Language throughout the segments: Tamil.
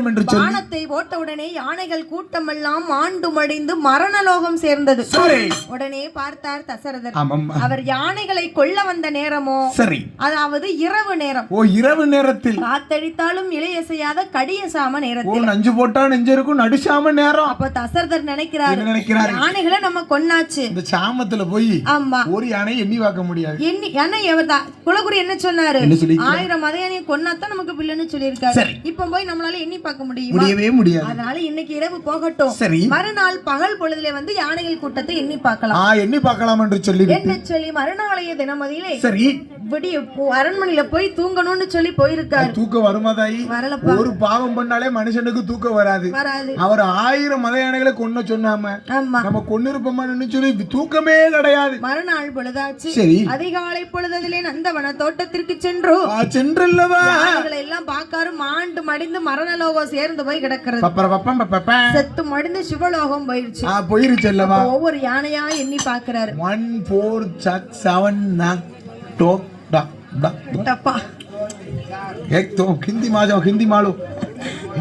வேண்டும் என்று சொல்லி பானத்தை போட்டவுடனே யானைகள் கூட்டமெல்லாம் ஆண்டு மடிந்து மரணலோகம் சேர்ந்தது. உடனே பார்த்தார் தசரதர். அவர் யானைகளை கொல்ல வந்த நேரமோ சரி, அதாவது இரவு நேரம். ஓ, இரவு நேரத்தில் காத்தடித்தாலும் இளையசையாத கடியசாம நேரத்தில். நஞ்சு போட்டா நெஞ்சு இருக்கும், நடுசாம நேரம். அப்ப தசரதர் நினைக்கிறாரு, யானைகளை நம்ம கொன்னாச்சு, இந்த சாமத்துல போய் ஆமா ஒரு யானை எண்ணி பார்க்க முடியாது. குலகுரு என்ன சொன்னாரு, 1000 மதையானையை கொன்னாதான் நமக்கு பிள்ளைன்னு சொல்லியிருக்காரு. இப்ப போய் நம்மளால எண்ணி பார்க்க முடியவே முடியாது. அதனால இன்னைக்கு இரவு போகட்டும், மறுநாள் பகல் பொழுதுல வந்து யானைகள் கூட்டத்தை எண்ணி பார்க்கலாம், எண்ணி பார்க்கலாம் என்று சொல்லி மறுநாளைய தினமதியிலே சரி விடிய அரண்மனையில போய் தூங்கணும்னு சொல்லி போயிருக்காரு. தூக்கம் வருமாதாயி? ஒரு பாவம் பண்ணாலே மனுஷனுக்கு தூக்கம் வராது. அவர் 1000 மத யானைகளை கொன்ன சொன்னாம நம்ம கொன்னிருப்போமா சொல்லி தூக்கமே கிடையாது. மறுநாள் பொழுதாச்சு. அதிகாலை பொழுதிலே நந்தவன தோட்டத்திற்கு சென்றல்லவா எல்லாம் பார்க்காரு. மாண்டு மடிந்து மரணலோகம் சேர்ந்து போய் கிடக்கிறது. செத்து மடிந்து சிவலோகம் போயிருச்சு அல்லவா. ஒவ்வொரு யானையா எண்ணி பார்க்கிறாரு. 1 4 6 7 9 टोक डा डा टप्पा एक तो हिंदी मा जाओ हिंदी मालो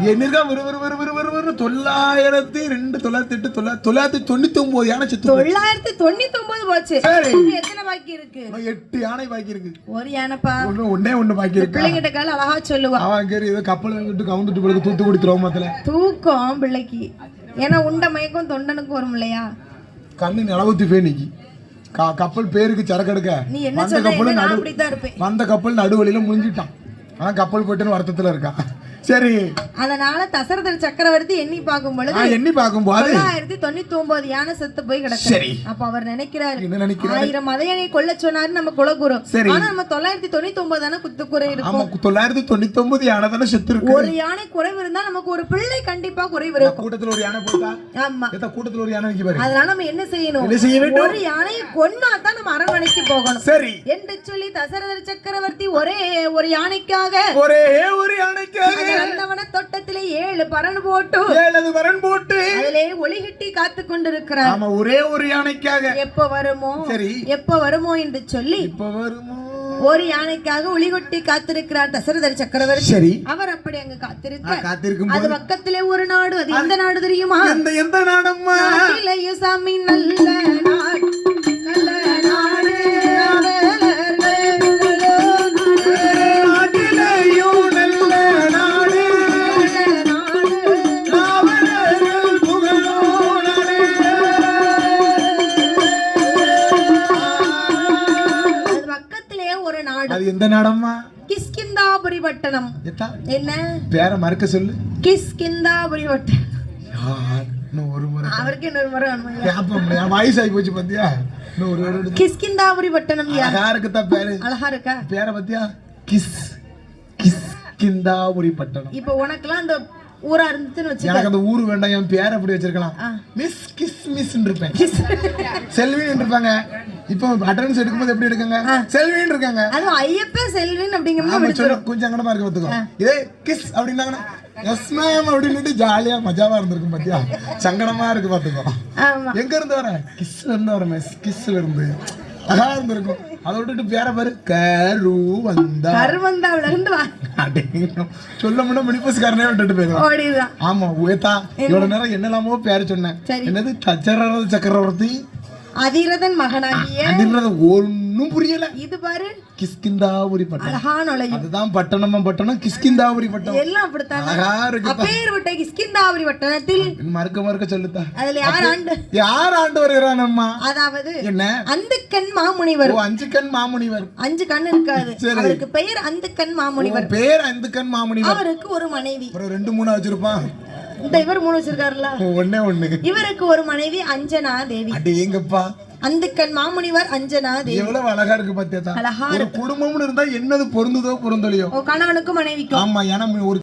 ये निर्गा वर वर वर वर वर वर 902 999 யானை செத்து 999 போச்சு. எத்தனை பாக்கி இருக்கு? 8 யானை பாக்கி இருக்கு. ஒரு யானைப்பா, ஒண்ணே பாக்கி இருக்கு. பிள்ளைகிட்ட கால அழகா சொல்லுவா. அவன் கேரி ஏதோ கப்பல் விட்டு கவுந்துட்டு போறது தூத்துக்குடி துறைமுகத்துல. தூக்கம் பிள்ளைக்கு ஏன்னா உண்ட மயக்கம் தொண்டனுக்கு வரும் இல்லையா. கண்ணு நிலவுத்தி பேனிக்கு கப்பல் பேருக்கு சரக்கு எடுக்க வந்த கப்பல் நடுவழியில முடிஞ்சிட்டான். ஆனா கப்பல் போயிட்டு வருத்தத்துல இருக்கா. சரி, அதனால தசரதர் சக்கரவர்த்தி எண்ணி பார்க்கும் பொழுது 999 யானை செத்து போய் கிடக்கு. அப்ப அவர் நினைக்கிறாரு, 1000 மதையனை கொல்ல சொன்னாரு நம்ம குலகுரு. ஆனா நம்ம 999 தானே குறை இருக்கும். 999 யானை தானே செத்து இருக்கு. ஒரு யானை குறைவு இருந்தா நமக்கு ஒரு பிள்ளை கண்டிப்பா குறைவு இருக்கும். கூட்டத்துல ஒரு யானை போட்டா ஆமா கூட்டத்துல ஒரு யானை நிக்கி பாரு. அதனால நம்ம என்ன செய்யணும், ஒரு யானையை கொன்னா தான் நம்ம அரண்மனைக்கு போகணும். சரி என்று சொல்லி தசரதர் சக்கரவர்த்தி ஒரே ஒரு யானைக்காக நந்தவன தோட்டத்திலே 7 பரண் போட்டு அதிலே ஒளிகிட்டி காத்து கொண்டிருக்கிறார். ஆமா, ஒரே ஒரு யானைக்காக எப்ப வருமோ என்று சொல்லி ஒரு யானைக்காக ஒளிகொட்டி காத்திருக்கிறார் தசரதர் சக்கரவர்த்தி. சரி, அவர் அப்படி அங்க காத்திருக்கும் அது பக்கத்திலே ஒரு நாடு. அது எந்த நாடு தெரியுமா? எந்த நாடம்மா? சாமி நல்ல நாடு, நல்ல நாடு. எந்த நாடம்மா? கிஷ்கிந்தாபுரி பட்டணம். என்ன பேர மறக்க சொல்லு. கிஷ்கிந்தாபுரி பட்டணம். ஒரு முறை அவருக்கு இன்னொரு முறை வாய்ஸ் ஆகி போச்சு பாத்தியா. கிஷ்கிந்தாபுரி பட்டணம் அழகா இருக்குதா பேரு? அழகா இருக்கா பேர பாத்தியா? கிஷ்கிந்தாபுரி பட்டணம். இப்போ உனக்குலாம் அந்த ஊரா இருந்துன்னு வச்சுக்க. எனக்கு அந்த ஊரு வேண்டாம், என் பேர் அப்படி வச்சிருக்கலாம். மிஸ் கிஸ் மிஸ் இருப்பேன், செல்வின்னு இருப்பாங்க. இப்போ அட்டெண்டன்ஸ் எடுக்கும்போது எப்படி எடுக்காங்க? செல்வின்னு இருக்காங்க. அது ஐயப்ப செல்வின் அப்படிங்கறது கொஞ்சம் அங்கடமா இருக்கு பாத்துக்கோ. இதே கிஸ் அப்படின்னாங்கன்னா எஸ் மேம் அப்படின்னு ஜாலியா மஜாவா இருந்திருக்கும் பாத்தியா. சங்கடமா இருக்கு பாத்துக்கோ. எங்க இருந்து வர? கிஸ்ல இருந்து வர மிஸ், கிஸ்ல இருந்து அழகா இருந்திருக்கும். அதை விட்டுட்டு பேர பாரு, கருவந்தாவில இருந்து சொல்ல முடியும் முடிப்பஸ்காரனே விட்டுட்டு போயிடலாம். ஆமா, உயத்தா இவ்வளவு நேரம் என்னெல்லாமோ பேரு சொன்னேன். என்னது தசரத சக்கரவர்த்தி அதிரதன் மகனாகிய ஒன்னும் புரியல. இது பாரு, கிஷ்கிந்தாபுரி பட்டணம். அழகான அதுதான் பட்டணமா பட்டணம், கிஷ்கிந்தாபுரி பட்டணம். எல்லாம் அப்படித்தான் அழகா இருக்கு. அப்பேர்விட்ட கிஷ்கிந்தாபுரி பட்டணத்தில் மறுக்க சொல்லுதா. அதுல யார் ஆண்டு வருகிறானம்மா? அதாவது என்ன? அந்துக்கண் மாமுனிவர். 5 கண் மாமுனிவர். 5 கண் இருக்காது. அவருக்கு பெயர் அந்துக்கண் மாமுனிவர். பெயர் அந்துக்கண் மாமுனிவர். அவருக்கு ஒரு மனைவி. 2 3 வச்சிருப்பான். இந்த இவர் 3 வச்சிருக்காருல. ஒண்ணே. இவருக்கு ஒரு மனைவி அஞ்சனா தேவி. அடேங்கப்பா, அந்துக்கண் மாமுனிவர் அஞ்சனா தேவி. எவ்வளவு அழகா இருக்கு பாத்தியா. ஒரு குடும்பம்னு இருந்தா என்னது பொருந்துதோ பொருந்தலையோ, கணவனுக்கும் மனைவிக்கும். ஆமா, ஏன்னா ஒரு